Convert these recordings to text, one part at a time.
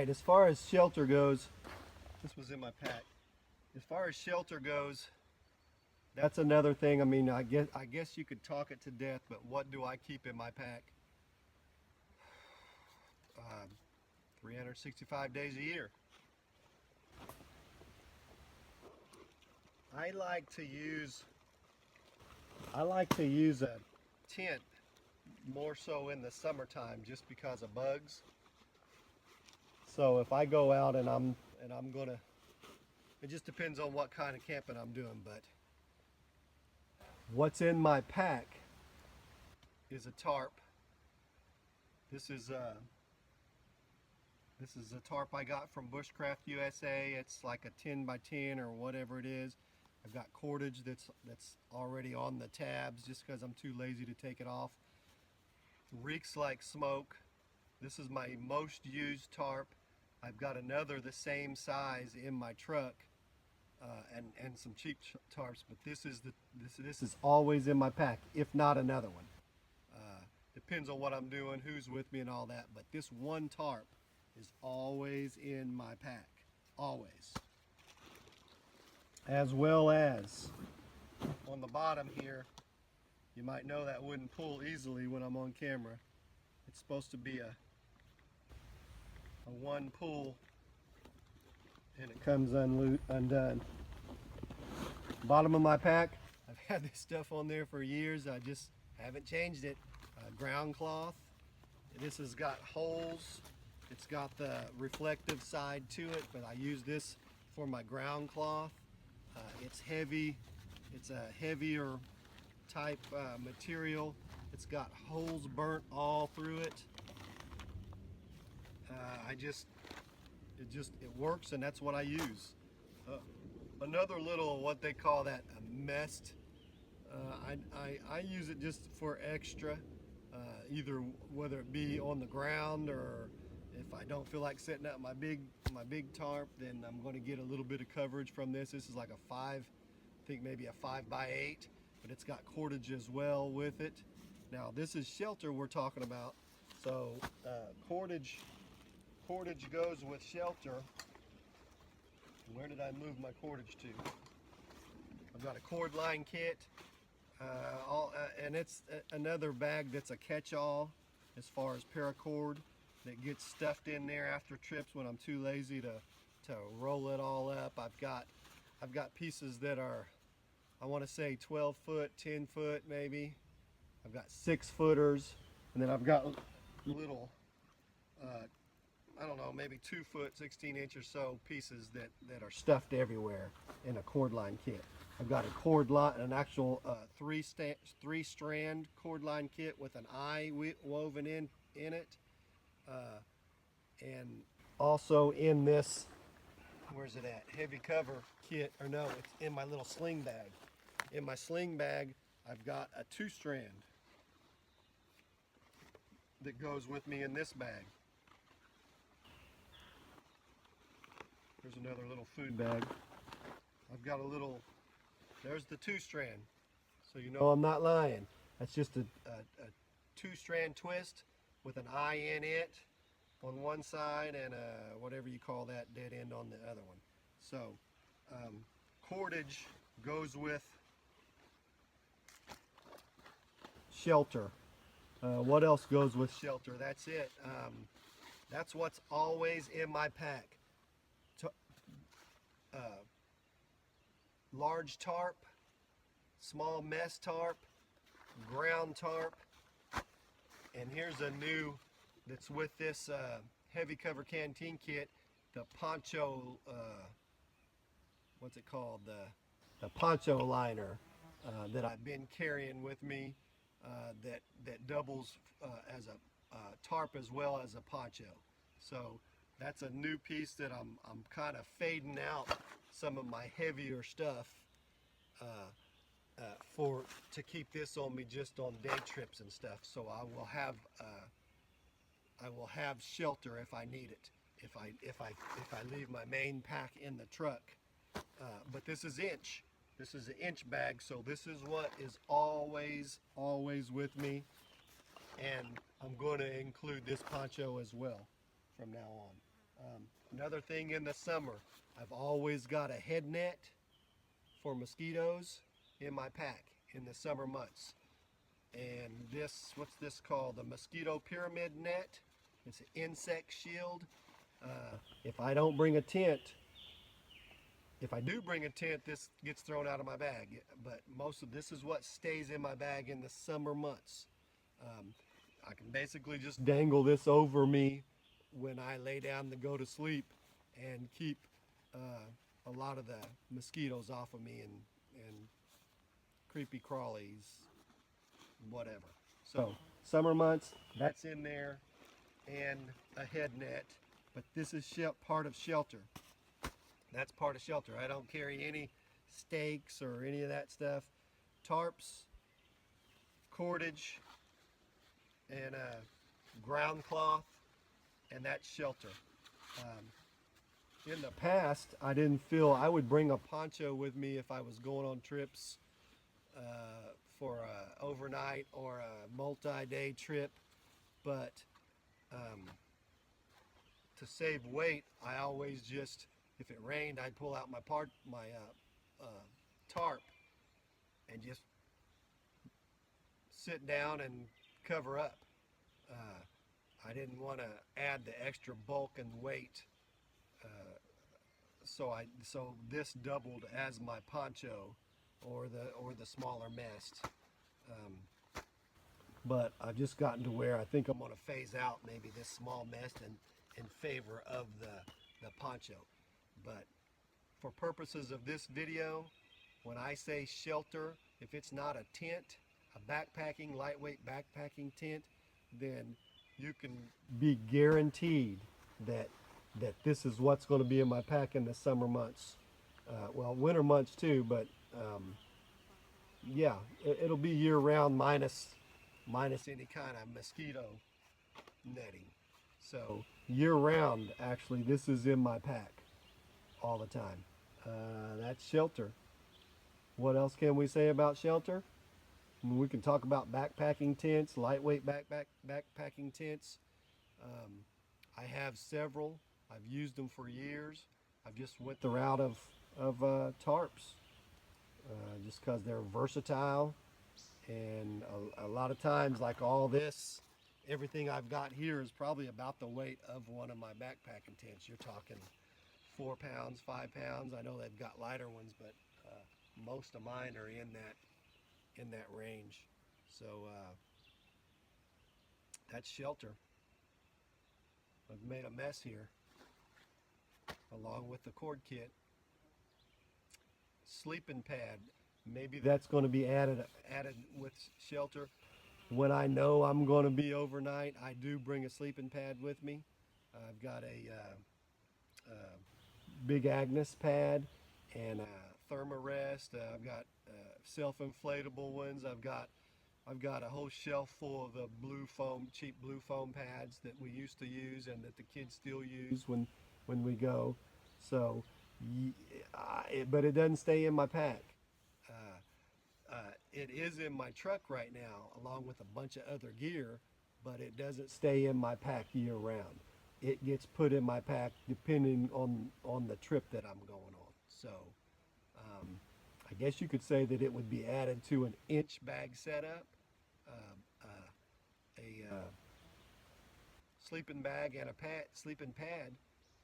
right, as far as shelter goes, this was in my pack. As far as shelter goes, that's another thing. I mean, I guess you could talk it to death, but what do I keep in my pack? 365 days a year. I like to use I like to use a tent more so in the summertime just because of bugs. So if I go out and I'm gonna, it just depends on what kind of camping I'm doing, but what's in my pack is a tarp. This is uh this is a tarp I got from Bushcraft USA. It's like a 10 by 10 or whatever it is. I've got cordage that's already on the tabs just because I'm too lazy to take it off. Reeks like smoke. This is my most used tarp. I've got another the same size in my truck, and some cheap tarps, but this is always in my pack, if not another one. Depends on what I'm doing, who's with me, and all that. But this one tarp is always in my pack, always. As well as on the bottom here, you might know that wouldn't pull easily when I'm on camera. It's supposed to be a one pull, and it comes undone. Bottom of my pack, I've had this stuff on there for years. I just haven't changed it. Ground cloth. This has got holes. It's got the reflective side to it, but I use this for my ground cloth. It's heavy. It's a heavier type material. It's got holes burnt all through it. It works, and that's what I use. Another little, what they call that, a mest. I use it just for extra, either whether it be on the ground, or if I don't feel like setting up my big tarp, then I'm going to get a little bit of coverage from this. This is like a 5, I think maybe a 5x8, but it's got cordage as well with it. Now this is shelter we're talking about, so cordage goes with shelter. Where did I move my cordage to? I've got a cord line kit, and it's another bag that's a catch-all as far as paracord that gets stuffed in there after trips when I'm too lazy to roll it all up. I've got pieces that are, I want to say 12 foot, 10 foot maybe. I've got 6-footers, and then I've got little, I don't know, maybe 2 foot, 16-inch or so pieces that are stuffed everywhere in a cord line kit. I've got a cord line, an actual three-strand cord line kit with an eye woven in it, and also in this, where's it at? Heavy cover kit, or no, it's in my little sling bag. In my sling bag, I've got a 2-strand that goes with me in this bag. There's another little food bag. I've got a little, there's the 2-strand. So you know I'm not lying. That's just a 2-strand twist with an eye in it on one side and whatever you call that dead end on the other one. So cordage goes with shelter. What else goes with shelter? That's it. That's what's always in my pack. Large tarp, small mess tarp, ground tarp, and here's a new that's with this heavy cover canteen kit, the poncho, what's it called, the poncho liner that I've been carrying with me, that doubles as a tarp as well as a poncho. So that's a new piece that I'm kind of fading out some of my heavier stuff to keep this on me just on day trips and stuff. So I will have shelter if I need it. If I leave my main pack in the truck. But this is inch. This is an inch bag, so this is what is always with me. And I'm going to include this poncho as well from now on. Another thing in the summer, I've always got a head net for mosquitoes in my pack in the summer months. And this, what's this called? The mosquito pyramid net. It's an insect shield. If I don't bring a tent, if I do bring a tent, this gets thrown out of my bag. But most of this is what stays in my bag in the summer months. I can basically just dangle this over me when I lay down to go to sleep and keep a lot of the mosquitoes off of me and creepy crawlies, whatever. So summer months, that's in there, and a head net. But this is part of shelter. That's part of shelter. I don't carry any stakes or any of that stuff. Tarps, cordage, and ground cloth, and that's shelter. In the past, I didn't feel I would bring a poncho with me if I was going on trips for a overnight or a multi-day trip, but to save weight, I always just, if it rained, I'd pull out my tarp and just sit down and cover up. I didn't want to add the extra bulk and weight, so this doubled as my poncho or the smaller mast. But I've just gotten to where I think I'm going to phase out maybe this small mast in favor of the poncho. But for purposes of this video, when I say shelter, if it's not a tent, a backpacking, lightweight backpacking tent, then you can be guaranteed that this is what's going to be in my pack in the summer months. Well, winter months too, but yeah, it'll be year round minus any kind of mosquito netting. So year round, actually, this is in my pack all the time. That's shelter. What else can we say about shelter? I mean, we can talk about backpacking tents, lightweight backpacking tents. I have several. I've used them for years. I've just went the route of tarps, just because they're versatile, and a lot of times, like all this, everything I've got here is probably about the weight of one of my backpacking tents. You're talking 4 pounds, 5 pounds. I know they've got lighter ones, but most of mine are in that range. So that's shelter. I've made a mess here, along with the cord kit. Sleeping pad. Maybe that's going to be added with shelter. When I know I'm going to be overnight, I do bring a sleeping pad with me. I've got a Big Agnes pad and a Thermarest. I've got self-inflatable ones. I've got a whole shelf full of the cheap blue foam pads that we used to use and that the kids still use when we go. So, but it doesn't stay in my pack. It is in my truck right now, along with a bunch of other gear, but it doesn't stay in my pack year round. It gets put in my pack depending on the trip that I'm going on. So, I guess you could say that it would be added to an inch bag setup, a sleeping bag and a sleeping pad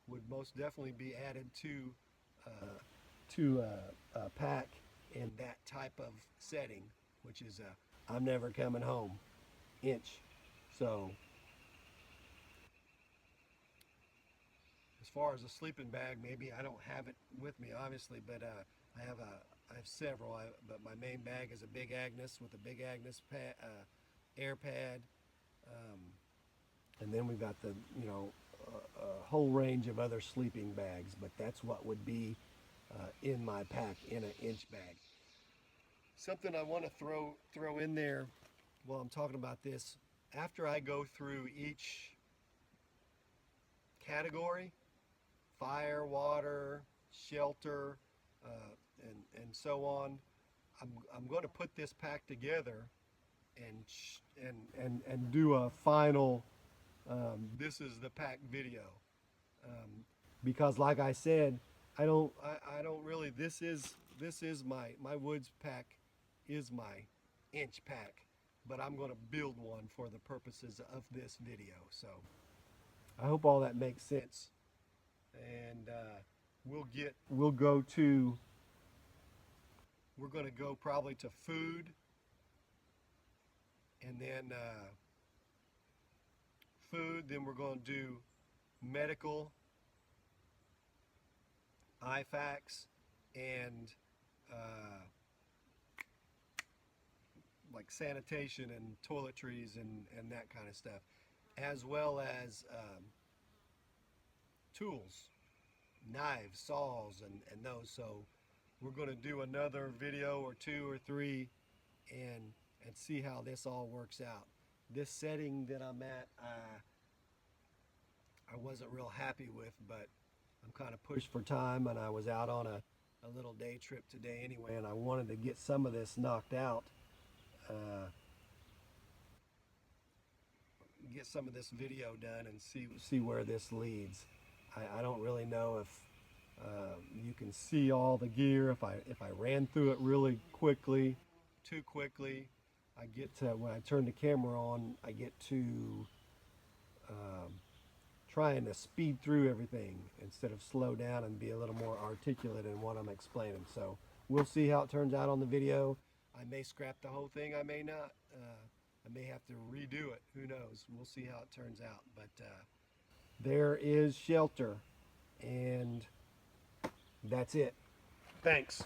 would most definitely be added to a pack in that type of setting, which is I'm never coming home inch. So as far as a sleeping bag, maybe I don't have it with me, obviously, but I have several. But my main bag is a Big Agnes with a Big Agnes air pad, and then we've got the a whole range of other sleeping bags. But that's what would be in my pack in an inch bag. Something I want to throw in there while I'm talking about this. After I go through each category, fire, water, shelter, and so on, I'm going to put this pack together and do a final this is the pack video. because like I said, I don't really, this is my woods pack is my inch pack, but I'm going to build one for the purposes of this video. So I hope all that makes sense. And we're going to go probably to food, and then then we're going to do medical, IFACs, and like sanitation and toiletries and that kind of stuff, as well as tools, knives, saws, and those. So we're going to do another video or two or three and see how this all works out. This setting that I'm at, I wasn't real happy with, but I'm kind of pushed for time, and I was out on a little day trip today anyway, and I wanted to get some of this knocked out, get some of this video done and see where this leads. I don't really know if you can see all the gear. If I ran through it really quickly, too quickly, I get to, when I turn the camera on, I get to trying to speed through everything instead of slow down and be a little more articulate in what I'm explaining. So we'll see how it turns out on the video. I may scrap the whole thing, I may not. I may have to redo it. Who knows? We'll see how it turns out. But there is shelter, and that's it. Thanks.